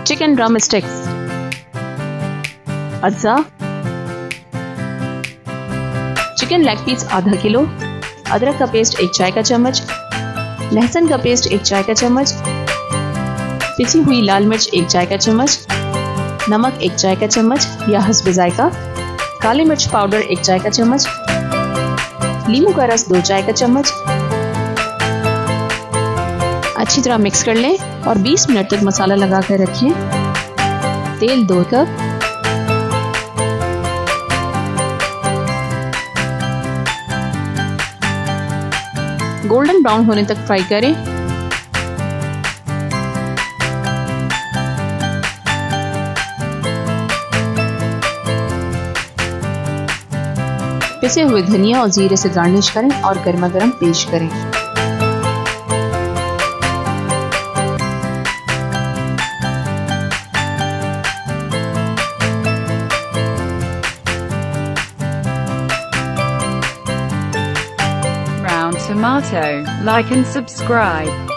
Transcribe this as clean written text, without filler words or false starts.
Chicken drum sticks, अज्जा, chicken leg piece आधा kilo, अदरक का पेस्ट 1 चाय का चम्मच, लहसुन का पेस्ट 1 चाय का चम्मच, पिसी हुई लाल मिर्च 1 चाय का चम्मच, नमक 1 चाय का चम्मच या हस्ब जायका, काली मिर्च पाउडर 1 चाय का चम्मच, नींबू का रस 2 चाय का चम्मच। अच्छी तरह मिक्स कर लें और 20 मिनट तक मसाला लगा कर रखें। तेल 2 कप, गोल्डन ब्राउन होने तक फ्राई करें। पिसे हुए धनिया और जीरे से गार्निश करें और गर्मा गर्म पेश करें। Brown tomato, like and subscribe.